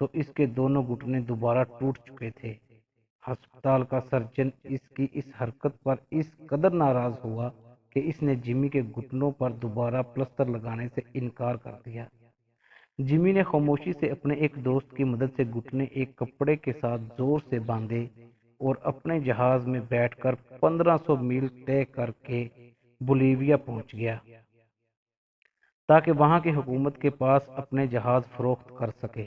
تو اس کے دونوں گھٹنے دوبارہ ٹوٹ چکے تھے۔ ہسپتال کا سرجن اس کی اس حرکت پر اس قدر ناراض ہوا کہ اس نے جمی کے گھٹنوں پر دوبارہ پلسٹر لگانے سے انکار کر دیا۔ جمی نے خاموشی سے اپنے ایک دوست کی مدد سے گھٹنے ایک کپڑے کے ساتھ زور سے باندھے اور اپنے جہاز میں بیٹھ کر 1500 میل طے کر کے بولیویا پہنچ گیا تاکہ وہاں کی حکومت کے پاس اپنے جہاز فروخت کر سکے۔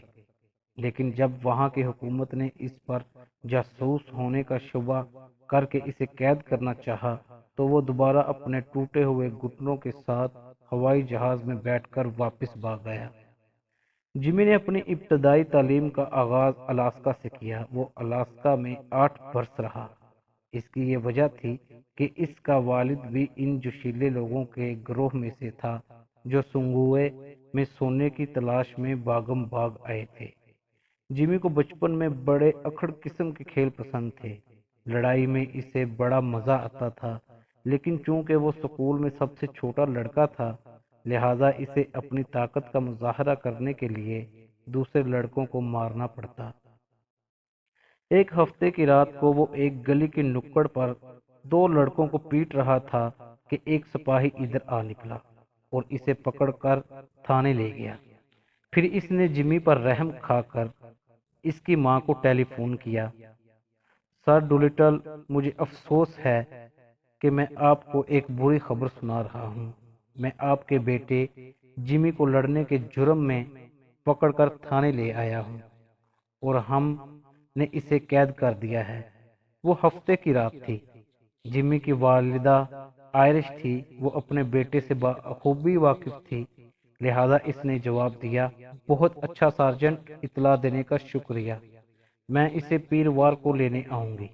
لیکن جب وہاں کی حکومت نے اس پر جاسوس ہونے کا شبہ کر کے اسے قید کرنا چاہا تو وہ دوبارہ اپنے ٹوٹے ہوئے گھٹنوں کے ساتھ ہوائی جہاز میں بیٹھ کر واپس بھاگ گیا۔ جمی نے اپنی ابتدائی تعلیم کا آغاز الاسکا سے کیا۔ وہ الاسکا میں 8 برس رہا۔ اس کی یہ وجہ تھی کہ اس کا والد بھی ان جوشیلے لوگوں کے گروہ میں سے تھا جو سنگوئے میں سونے کی تلاش میں بھاگم بھاگ آئے تھے۔ جمی کو بچپن میں بڑے اکھڑ قسم کے کھیل پسند تھے۔ لڑائی میں اسے بڑا مزہ آتا تھا، لیکن چونکہ وہ اسکول میں سب سے چھوٹا لڑکا تھا، لہذا اسے اپنی طاقت کا مظاہرہ کرنے کے لیے دوسرے لڑکوں کو مارنا پڑتا۔ ایک ہفتے کی رات کو وہ ایک گلی کے نکڑ پر 2 لڑکوں کو پیٹ رہا تھا کہ ایک سپاہی ادھر آ نکلا اور اسے پکڑ کر تھانے لے گیا۔ پھر اس نے جمی پر رحم کھا کر اس کی ماں کو ٹیلی فون کیا۔ سر ڈولیٹل، مجھے افسوس ہے کہ میں آپ کو ایک بری خبر سنا رہا ہوں۔ میں آپ کے بیٹے جمی کو لڑنے کے جرم میں پکڑ کر تھانے لے آیا ہوں اور ہم نے اسے قید کر دیا ہے۔ وہ ہفتے کی رات تھی۔ جمی کی والدہ آئرش تھی۔ وہ اپنے بیٹے سے بخوبی واقف تھی، لہذا اس نے جواب دیا، بہت اچھا سارجنٹ، اطلاع دینے کا شکریہ، میں اسے پیروار کو لینے آؤں گی۔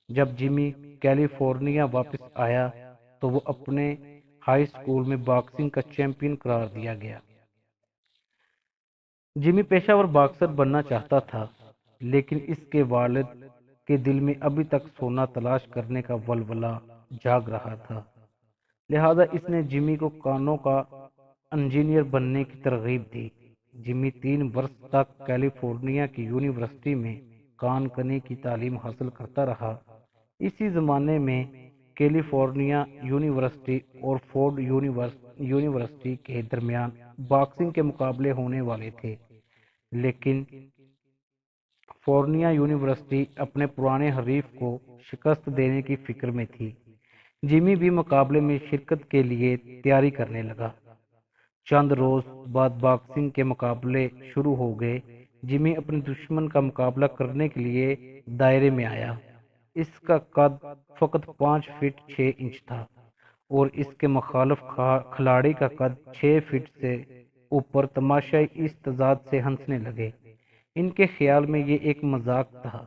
جب جمی کیلیفورنیا واپس آیا تو وہ اپنے ہائی اسکول میں باکسنگ کا چیمپئن قرار دیا گیا۔ جمی پیشہ ور باکسر بننا چاہتا تھا، لیکن اس کے والد کے دل میں ابھی تک سونا تلاش کرنے کا ولولہ جاگ رہا تھا، لہذا اس نے جمی کو کانوں کا انجینئر بننے کی ترغیب دی۔ جمی 3 برس تک کیلیفورنیا کی یونیورسٹی میں کان کنی کی تعلیم حاصل کرتا رہا۔ اسی زمانے میں کیلیفورنیا یونیورسٹی اور فورڈ یونیورسٹی کے درمیان باکسنگ کے مقابلے ہونے والے تھے، لیکن فورنیا یونیورسٹی اپنے پرانے حریف کو شکست دینے کی فکر میں تھی۔ جمی بھی مقابلے میں شرکت کے لیے تیاری کرنے لگا۔ چند روز بعد باکسنگ کے مقابلے شروع ہو گئے۔ جمی اپنے دشمن کا مقابلہ کرنے کے لیے دائرے میں آیا۔ اس کا قد فقط 5 فٹ 6 انچ تھا اور اس کے مخالف کھلاڑی کا قد 6 فٹ سے اوپر۔ تماشائی اس تضاد سے ہنسنے لگے۔ ان کے خیال میں یہ ایک مذاق تھا۔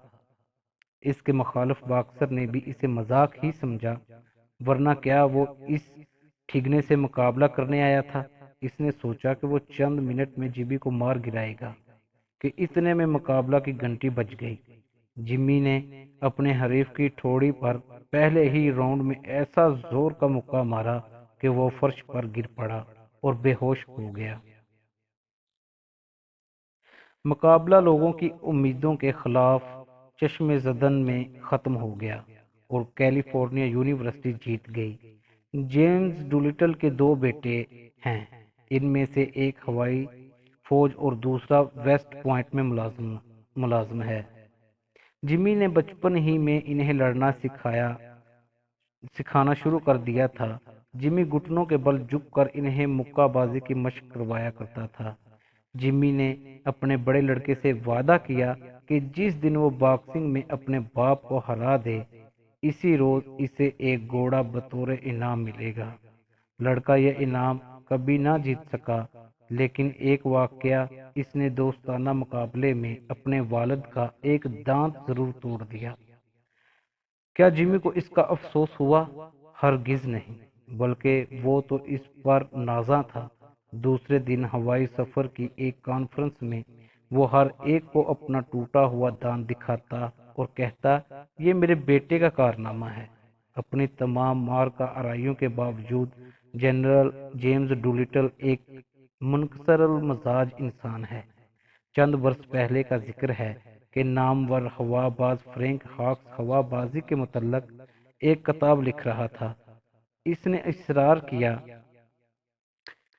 اس کے مخالف باکسر نے بھی اسے مذاق ہی سمجھا، ورنہ کیا وہ اس ٹھگنے سے مقابلہ کرنے آیا تھا۔ اس نے سوچا کہ وہ چند منٹ میں جمی کو مار گرائے گا کہ اتنے میں مقابلہ کی گھنٹی بج گئی۔ جمی نے اپنے حریف کی ٹھوڑی پر پہلے ہی راؤنڈ میں ایسا زور کا مکہ مارا کہ وہ فرش پر گر پڑا اور بے ہوش ہو گیا۔ مقابلہ لوگوں کی امیدوں کے خلاف چشم زدن میں ختم ہو گیا اور کیلیفورنیا یونیورسٹی جیت گئی۔ جیمز ڈولیٹل کے 2 بیٹے ہیں، ان میں سے ایک ہوائی فوج اور دوسرا ویسٹ پوائنٹ میں ملازم ہے۔ جمی نے بچپن ہی میں انہیں لڑنا سکھانا شروع کر دیا تھا۔ جمی گھٹنوں کے بل جھک کر انہیں مکہ بازی کی مشق کروایا کرتا تھا۔ جمی نے اپنے بڑے لڑکے سے وعدہ کیا کہ جس دن وہ باکسنگ میں اپنے باپ کو ہرا دے، اسی روز اسے ایک گھوڑا بطور انعام ملے گا۔ لڑکا یہ انعام کبھی نہ جیت سکا، لیکن ایک واقعہ، اس نے دوستانہ مقابلے میں اپنے والد کا ایک دانت ضرور توڑ دیا۔ کیا جمی کو اس کا افسوس ہوا؟ ہرگز نہیں، بلکہ وہ تو اس پر نازاں تھا۔ دوسرے دن ہوائی سفر کی ایک کانفرنس میں وہ ہر ایک کو اپنا ٹوٹا ہوا دانت دکھاتا اور کہتا، یہ میرے بیٹے کا کارنامہ ہے۔ اپنی تمام مار کا آرائیوں کے باوجود جنرل جیمز ڈولیٹل ایک منکسر المزاج انسان ہے۔ چند برس پہلے کا ذکر ہے کہ نامور ہوا باز فرینک ہاکس ہوا بازی کے متعلق ایک کتاب لکھ رہا تھا۔ اس نے اصرار کیا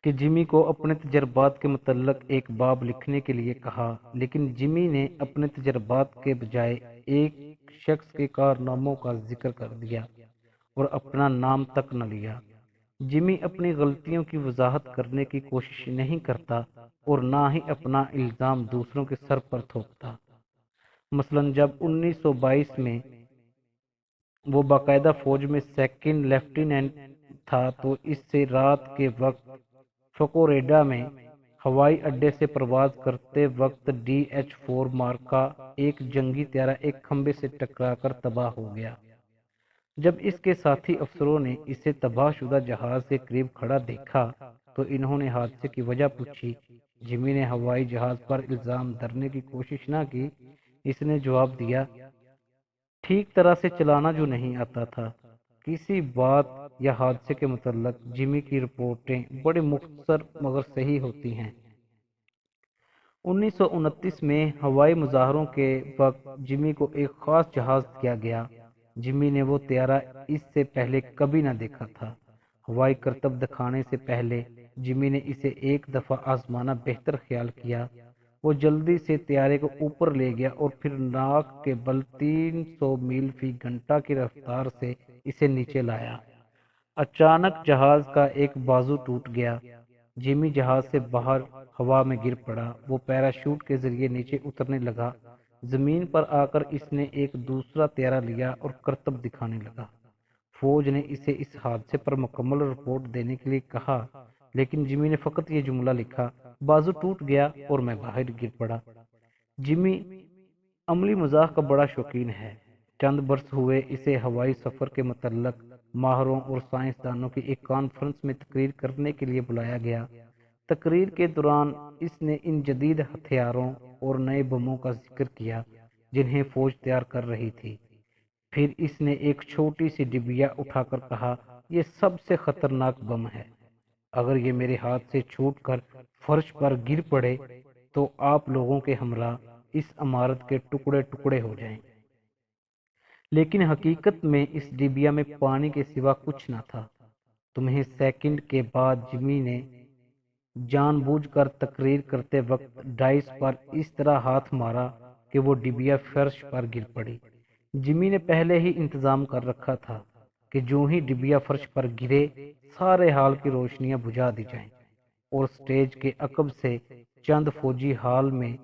کہ جمی کو اپنے تجربات کے متعلق ایک باب لکھنے کے لیے کہا، لیکن جمی نے اپنے تجربات کے بجائے ایک شخص کے کارناموں کا ذکر کر دیا اور اپنا نام تک نہ لیا۔ جمی اپنی غلطیوں کی وضاحت کرنے کی کوشش نہیں کرتا اور نہ ہی اپنا الزام دوسروں کے سر پر تھوپتا۔ مثلا جب 1922 میں وہ باقاعدہ فوج میں سیکنڈ لیفٹیننٹ تھا تو اس سے رات کے وقت فکوریڈا میں ہوائی اڈے سے پرواز کرتے وقت DH-4 مارکا ایک جنگی طیارہ ایک کھمبے سے ٹکرا کر تباہ ہو گیا۔ جب اس کے ساتھی افسروں نے اسے تباہ شدہ جہاز کے قریب کھڑا دیکھا تو انہوں نے حادثے کی وجہ پوچھی۔ جمی نے ہوائی جہاز پر الزام دھرنے کی کوشش نہ کی۔ اس نے جواب دیا، ٹھیک طرح سے چلانا جو نہیں آتا تھا۔ کسی بات یا حادثے کے متعلق جمی کی رپورٹیں بڑے مختصر مگر صحیح ہوتی ہیں۔ 1929 میں ہوائی مظاہروں کے وقت جمی کو ایک خاص جہاز دیا گیا۔ جمی نے وہ طیارہ اس سے پہلے کبھی نہ دیکھا تھا۔ ہوائی کرتب دکھانے سے پہلے جمی نے اسے ایک دفعہ آزمانا بہتر خیال کیا۔ وہ جلدی سے طیارے کو اوپر لے گیا اور پھر ناک کے بل 300 میل فی گھنٹہ کی رفتار سے اسے نیچے لایا۔ اچانک جہاز کا ایک بازو ٹوٹ گیا۔ جمی جہاز سے باہر ہوا میں گر پڑا۔ وہ پیراشوٹ کے ذریعے نیچے اترنے لگا۔ زمین پر آ کر اس نے ایک دوسرا طیارہ لیا اور کرتب دکھانے لگا۔ فوج نے اسے اس حادثے پر مکمل رپورٹ دینے کے لیے کہا، لیکن جمی نے فقط یہ جملہ لکھا، بازو ٹوٹ گیا اور میں باہر گر پڑا۔ جمی عملی مزاح کا بڑا شوقین ہے۔ چند برس ہوئے اسے ہوائی سفر کے متعلق ماہروں اور سائنسدانوں کی ایک کانفرنس میں تقریر کرنے کے لیے بلایا گیا۔ تقریر کے دوران اس نے ان جدید ہتھیاروں اور نئے بموں کا ذکر کیا جنہیں فوج تیار کر رہی تھی۔ پھر اس نے ایک چھوٹی سی ڈبیا اٹھا کر کہا، یہ سب سے خطرناک بم ہے۔ اگر یہ میرے ہاتھ سے چھوٹ کر فرش پر گر پڑے تو آپ لوگوں کے ہمراہ اس عمارت کے ٹکڑے ٹکڑے ہو جائیں۔ لیکن حقیقت میں اس ڈبیا میں پانی کے سوا کچھ نہ تھا۔ تمہیں سیکنڈ کے بعد جمی نے جان بوجھ کر تقریر کرتے وقت ڈائس پر اس طرح ہاتھ مارا کہ وہ ڈبیا فرش پر گر پڑی۔ جمی نے پہلے ہی انتظام کر رکھا تھا کہ جو ہی ڈبیا فرش پر گرے سارے ہال کی روشنیاں بجھا دی جائیں، اور سٹیج کے عقب سے چند فوجی ہال میں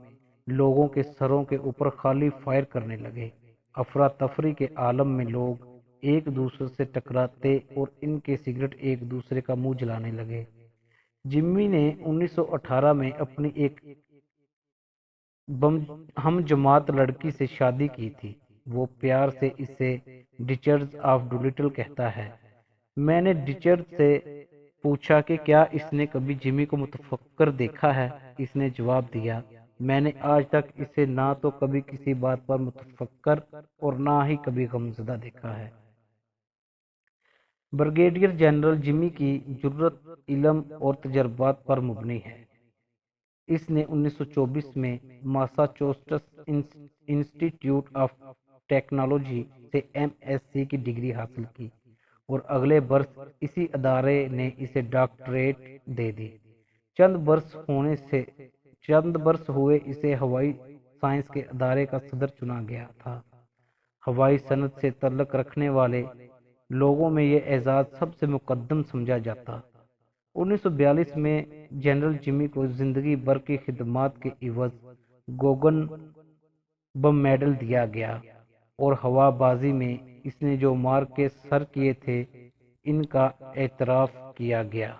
لوگوں کے سروں کے اوپر خالی فائر کرنے لگے۔ افراتفری کے عالم میں لوگ ایک دوسرے سے ٹکراتے اور ان کے سگریٹ ایک دوسرے کا منہ جلانے لگے۔ جمی نے 1918 میں اپنی ایک ہم جماعت لڑکی سے شادی کی تھی۔ وہ پیار سے اسے ڈچرز آف ڈولٹل کہتا ہے۔ میں نے ڈچرز سے پوچھا کہ کیا اس نے کبھی جمی کو متفکر دیکھا ہے؟ اس نے جواب دیا، میں نے آج تک اسے نہ تو کبھی کسی بات پر متفکر اور نہ ہی کبھی غمزدہ دیکھا ہے۔ بریگیڈیئر جنرل جمی کی جرات علم اور تجربات پر مبنی ہے۔ اس نے 1924 میں ماساچوسٹس انسٹی ٹیوٹ آف ٹیکنالوجی سے MSc کی ڈگری حاصل کی اور اگلے برس اسی ادارے نے اسے ڈاکٹریٹ دے دی۔ چند برس ہوئے اسے ہوائی سائنس کے ادارے کا صدر چنا گیا تھا۔ ہوائی صنعت سے تعلق رکھنے والے لوگوں میں یہ اعزاز سب سے مقدم سمجھا جاتا۔ 1942 میں جنرل جمی کو زندگی بھر کی خدمات کے عوض گوگن بم میڈل دیا گیا اور ہوا بازی میں اس نے جو مارکے سر کیے تھے ان کا اعتراف کیا گیا۔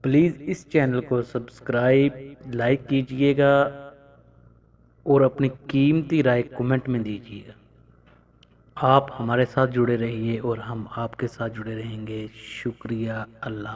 پلیز اس چینل کو سبسکرائب، لائک کیجئے گا اور اپنی قیمتی رائے کمنٹ میں دیجئے گا۔ آپ ہمارے ساتھ جڑے رہیے اور ہم آپ کے ساتھ جڑے رہیں گے۔ شکریہ۔ اللہ